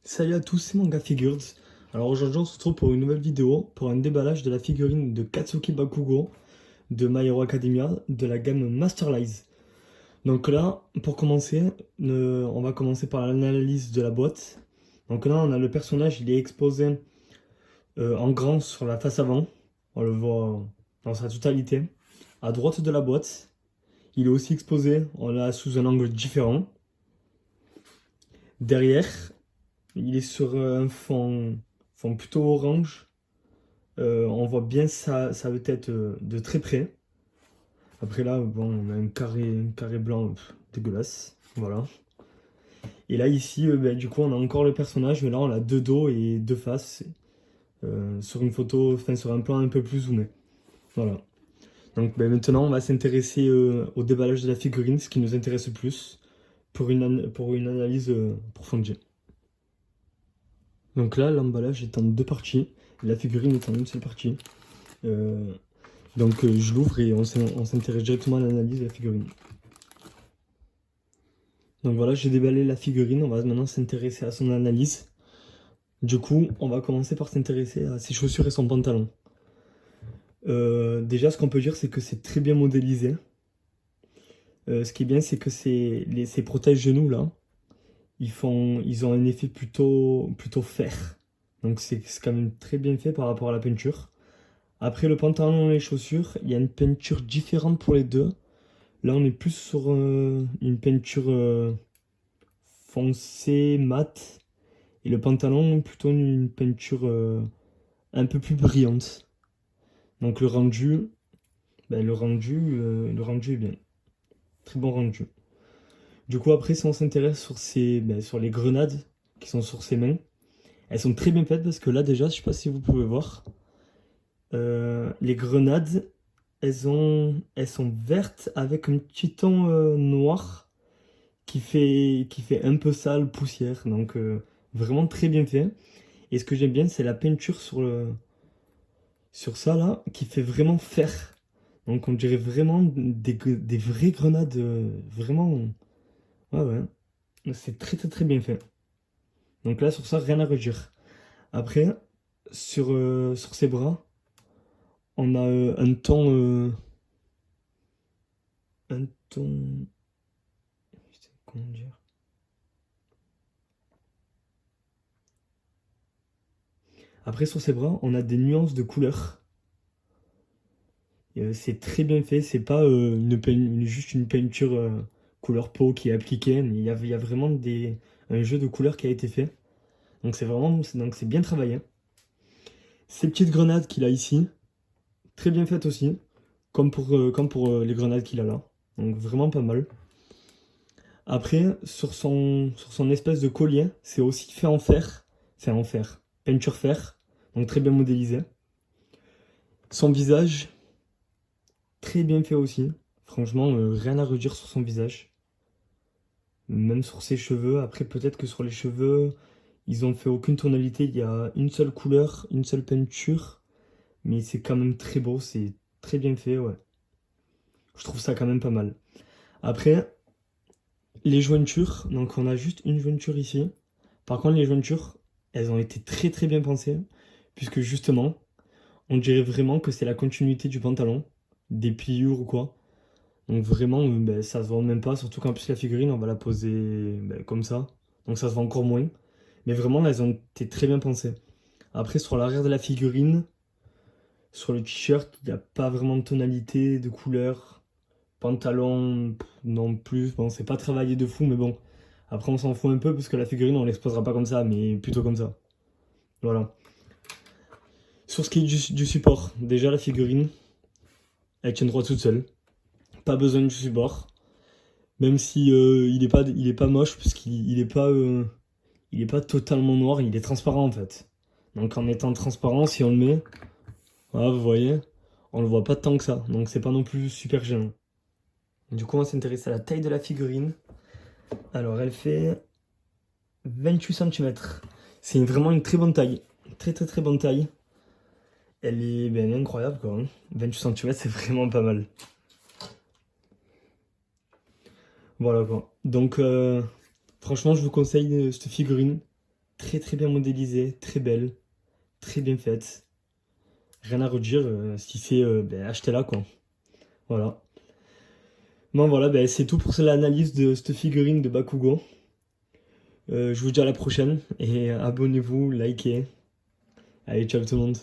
Salut à tous, c'est Manga Figures. Alors aujourd'hui on se retrouve pour une nouvelle vidéo pour un déballage de la figurine de Katsuki Bakugo de My Hero Academia de la gamme Masterlize. Donc là, pour commencer, on va commencer par l'analyse de la boîte. Donc là on a le personnage, il est exposé en grand sur la face avant. On le voit dans sa totalité. À droite de la boîte, il est aussi exposé, on l'a sous un angle différent. Derrière, il est sur un fond plutôt orange. On voit bien sa tête de très près. Après là, bon, on a un carré blanc dégueulasse. Voilà. Et là, ici, du coup, on a encore le personnage, mais là, on a deux dos et deux faces. Sur une photo, enfin, sur un plan un peu plus zoomé. Voilà. Donc maintenant, on va s'intéresser au déballage de la figurine, ce qui nous intéresse le plus, pour une analyse approfondie. Donc là, l'emballage est en deux parties, et la figurine est en une seule partie. Euh, je l'ouvre et on s'intéresse directement à l'analyse de la figurine. Donc voilà, j'ai déballé la figurine, on va maintenant s'intéresser à son analyse. Du coup, on va commencer par s'intéresser à ses chaussures et son pantalon. Déjà, ce qu'on peut dire, c'est que c'est très bien modélisé. Ce qui est bien, c'est que ces protège-genoux là, ils ont un effet plutôt fer. Donc c'est quand même très bien fait par rapport à la peinture. Après le pantalon et les chaussures, il y a une peinture différente pour les deux. Là, on est plus sur une peinture foncée, mat, et le pantalon plutôt une peinture un peu plus brillante. Donc le rendu est bien, très bon rendu. Du coup, après, si on s'intéresse sur sur les grenades qui sont sur ses mains, elles sont très bien faites parce que là déjà, je sais pas si vous pouvez voir, les grenades, elles sont vertes avec un petit ton noir qui fait un peu sale, poussière. Donc vraiment très bien fait. Et ce que j'aime bien, c'est la peinture sur ça là, qui fait vraiment fer. Donc on dirait vraiment des vraies grenades, vraiment. Ouais, ouais. C'est très bien fait. Donc là, sur ça, rien à redire. Après, sur ses bras, on a un ton. Putain, comment dire? Après, sur ses bras, on a des nuances de couleurs. C'est très bien fait, c'est pas juste une peinture couleur peau qui est appliquée, mais il y a vraiment un jeu de couleurs qui a été fait. Donc c'est bien travaillé. Ces petites grenades qu'il a ici, très bien faites aussi, comme pour les grenades qu'il a là. Donc vraiment pas mal. Après, sur son espèce de collier, c'est aussi fait en fer, peinture fer, donc très bien modélisé. Son visage, très bien fait aussi. Franchement, rien à redire sur son visage. Même sur ses cheveux. Après, peut-être que sur les cheveux, ils ont fait aucune tonalité. Il y a une seule couleur, une seule peinture. Mais c'est quand même très beau. C'est très bien fait, ouais. Je trouve ça quand même pas mal. Après, les jointures. Donc, on a juste une jointure ici. Par contre, les jointures, elles ont été très bien pensées. Puisque justement, on dirait vraiment que c'est la continuité du pantalon. Des pliures ou quoi. Donc vraiment, ça se voit même pas, surtout qu'en plus la figurine, on va la poser comme ça. Donc ça se voit encore moins. Mais vraiment, elles ont été très bien pensées. Après, sur l'arrière de la figurine, sur le t-shirt, il n'y a pas vraiment de tonalité, de couleur. Pantalon, non plus. Bon, c'est pas travaillé de fou, mais bon. Après, on s'en fout un peu parce que la figurine, on l'exposera pas comme ça, mais plutôt comme ça. Voilà. Sur ce qui est du support, déjà la figurine, elle tient droit toute seule. Pas besoin du support. Même si il est pas moche, parce il est pas totalement noir, il est transparent en fait. Donc en étant transparent, si on le met, voilà, vous voyez, on le voit pas tant que ça. Donc c'est pas non plus super gênant. Du coup, on va s'intéresser à la taille de la figurine. Alors elle fait 28 cm. C'est vraiment une très bonne taille. Très bonne taille. Elle est incroyable quoi, hein. 28 cm, c'est vraiment pas mal. Voilà quoi. Donc franchement, je vous conseille cette figurine. Très très bien modélisée, très belle, très bien faite. Rien à redire, si c'est achetez-la quoi. Voilà. Bon voilà, c'est tout pour l'analyse de cette figurine de Bakugo. Je vous dis à la prochaine et abonnez-vous, likez. Allez, ciao tout le monde.